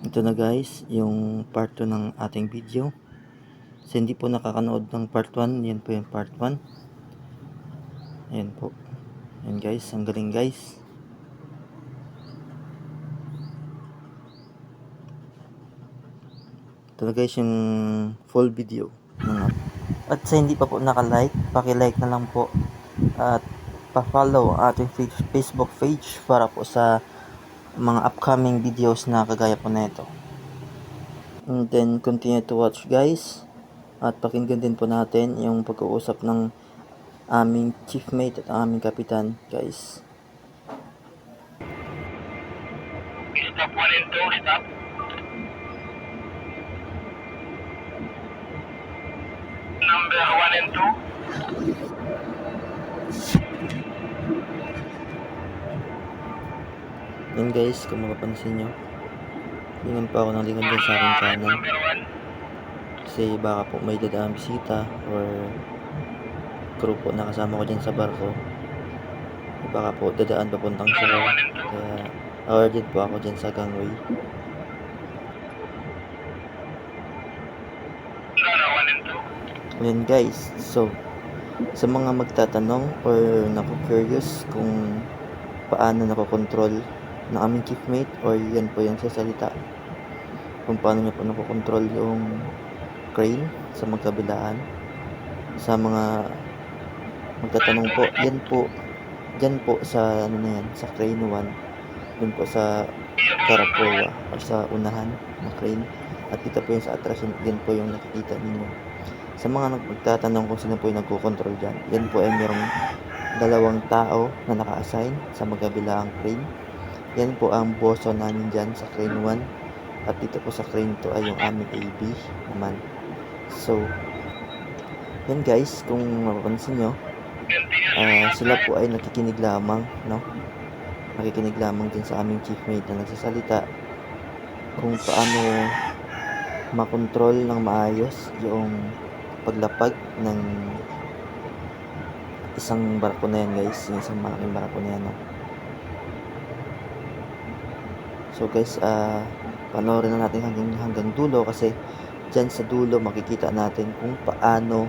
Ito na guys, yung part 2 ng ating video. Sa hindi po nakakanood ng part 1, yan po yung part 1. Ayan po. Ayan guys, ang galing guys. Ito na guys yung full video. At sa hindi pa po naka-like, paki-like na lang po. At pa-follow ang ating Facebook page para po sa mga upcoming videos na kagaya po na ito. And then continue to watch guys. At pakinggan din po natin yung pag-uusap ng aming chiefmate at aming kapitan guys. Stop 1 and 2, stop. Number 1 and 2. Yan guys, kung mapapansin nyo, lingon pa ako ng lingon dyan sa aking kanan. Number 1. Kasi baka po may dadaang bisita or crew po na kasama ko dyan sa barko. Baka po dadaan papuntang shore. Kaya awarded po ako dyan sa gangway. Yan guys, so sa mga magtatanong or naku-curious kung paano nakokontrol ng aming chiefmate or yan po yung sasalita kung paano niya po nakokontrol yung crane sa magkabilaan, sa mga magtatanong po, yan po sa ano na yan, sa crane 1, dun po sa Caraproa o sa unahan na crane, at dito po yung sa atras, yan po yung nakikita ninyo. Sa mga magtatanong kung sino po yung nagkocontrol dyan, yan po ay merong dalawang tao na naka-assign sa magkabilang crane. Yan po ang boso namin dyan sa crane 1, at dito po sa crane 2 ay yung aming AB naman. So yan guys, kung mapapansin nyo, sila po ay nakikinig lamang, no? Nakikinig lamang din sa aming chiefmate na nagsasalita kung paano makontrol ng maayos yung paglapag ng isang barko na yan guys, yung isang malaking barko na yan, no? So guys, panoorin na natin hanggang dulo, kasi dyan sa dulo makikita natin kung paano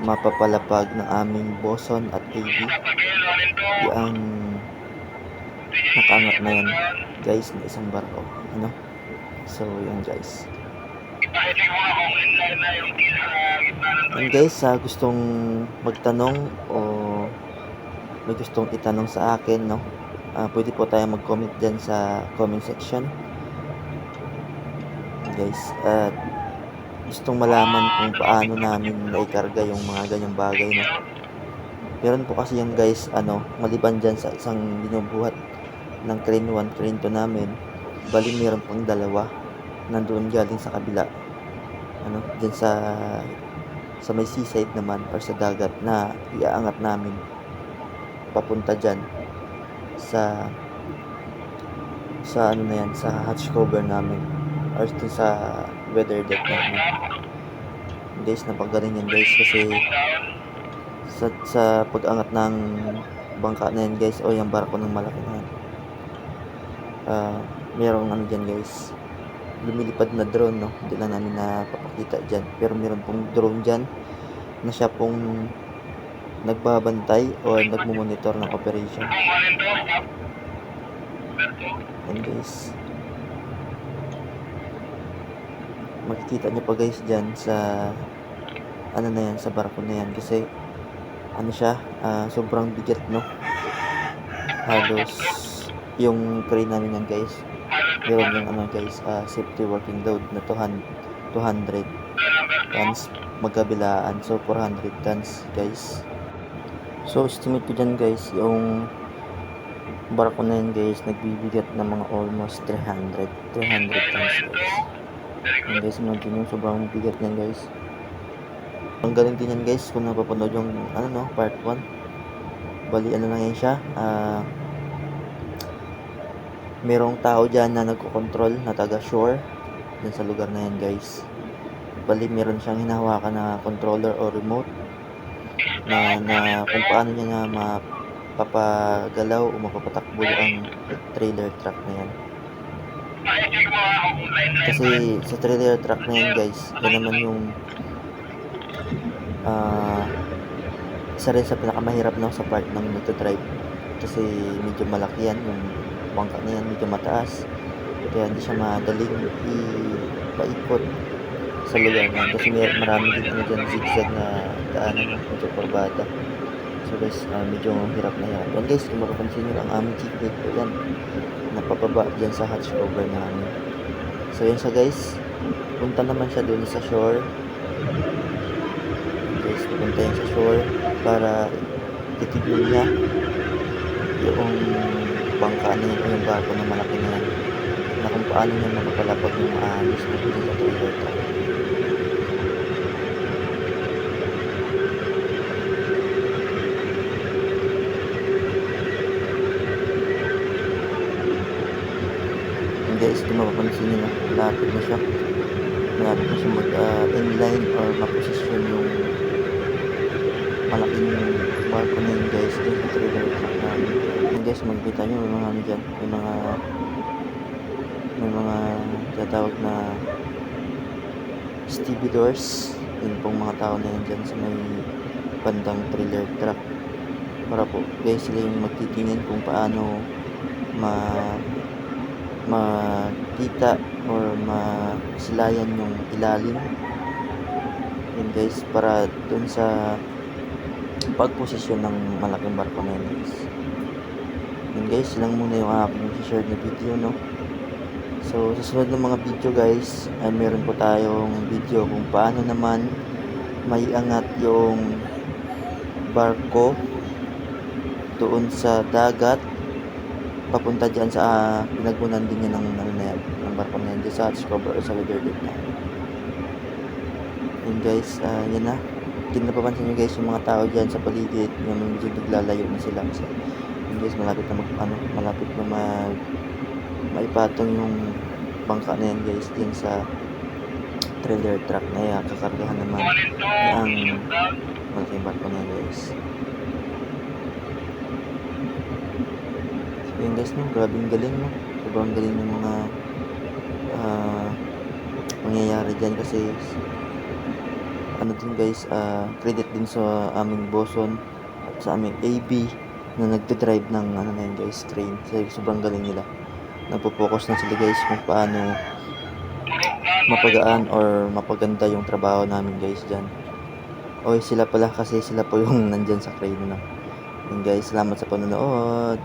mapapalapag ng aming boson at AB yung nakaangat na yan guys na isang barko, ano? So yan guys. And guys, gustong magtanong o may gustong itanong sa akin, no? Pwede po tayo mag-comment dyan sa comment section guys. At gustong malaman kung paano namin naikarga yung mga ganyang bagay, no? Meron po kasi yung guys, maliban dyan sa isang binubuhat ng crane 1, crane 2 namin, bali meron pang dalawa nandoon galing sa kabila, dyan sa may seaside naman or sa dagat, na iaangat namin papunta dyan sa ano na yan, sa hatch cover namin or sa weather deck namin guys. Napagaling yan guys, kasi sa pag-angat ng bangka na yan guys, o yung barko ng malaki na yan, merong ano dyan guys, lumilipad na drone, no? Hindi lang namin napapakita dyan, pero meron pong drone dyan na siya pong nagbabantay o nagmumonitor ng operation. And guys, makikita nyo pa guys dyan sa ano na yan, sa barko na yan, kasi ano siya, sobrang bigat, no? Halos yung crane namin yan guys, meron yung guys, safety working load na 200 tons magkabilaan, so 400 tons guys. So estimate ko dyan guys, yung barko na yan guys, nagbibigat ng mga almost 300 tons guys. And guys, imagine yung sobrang bigat niyan guys. Ang galing din yan guys, kung napapanood yung part 1, bali lang yan siya, merong tao dyan na nagko-control na taga shore dyan sa lugar na yan guys. Bali meron siyang hinahawakan na controller o remote na kung paano niya na mapapagalaw o mapapatakbo ang trailer truck na yan. Paisig mo ako kung line-line Kasi pa rin. sa trailer truck na yan guys, yan naman yung isa rin sa pinakamahirap na sa part ng nagdodrive. Kasi medyo malaki yan, yung bangka na yan medyo mataas. Kaya hindi siya madaling ipaikot sa lugar na yan. Kasi marami din ano dyan, zigzag na daanan, medyo kurbada. So guys, medyo hirap na hirap. Yan guys, kung mapapansin nyo ang aming chickbait po yan, napapaba dyan sa hatch cover namin. So yan siya guys, punta naman siya doon sa shore. Guys, pupunta yan sa shore para titignan niya yung bangka na yan o yung barko na malaki na yan, na kung paano niya makapalapag ng maayos na dito sa trailer truck. And guys, kung mapapansin nyo na, malapit na siya mag-inline or maposisyon yung malaking barko na yun guys dun sa trailer truck namin. And guys, magkita nyo may mga ano dyan, may mga tatawag na stevedores, yun pong mga tao na yun dyan sa may bandang trailer truck, para po guys sila yung magtitingin kung paano makita or masilayan yung ilalim yun guys, para dun sa pagposisyon ng malaking barko na yun guys. Yun guys, lang muna yung aking share na video, no? So sa sunod ng mga video guys, ay meron po tayong video kung paano naman maiangat yung barko doon sa dagat papunta dyan sa pinagbunan din niya ng ano na yan, ng barko na yan, dyan sa hatch cover o sa leader deck na. Yun guys, yan na. Hindi napapansin nyo guys yung mga tao dyan sa paligid, yung medyo naglalayo na sila. So, yun guys, malapit na maipatong yung bangka na yan guys din sa trailer truck na yan, kakargahan naman ang malaking barko na yan guys. So yun guys, no, grabing galing, no? Sobrang galing ng mga mangyayari dyan kasi ano din guys, credit din sa aming boson at sa aming AB na nagdadrive ng ano na yun guys, crane. So sobrang galing nila, nagpo-focus na sila guys kung paano mapagaan or mapaganda yung trabaho namin guys dyan. Oy, sila pala kasi sila po yung nandyan sa crane na. Yun guys, salamat sa panonood.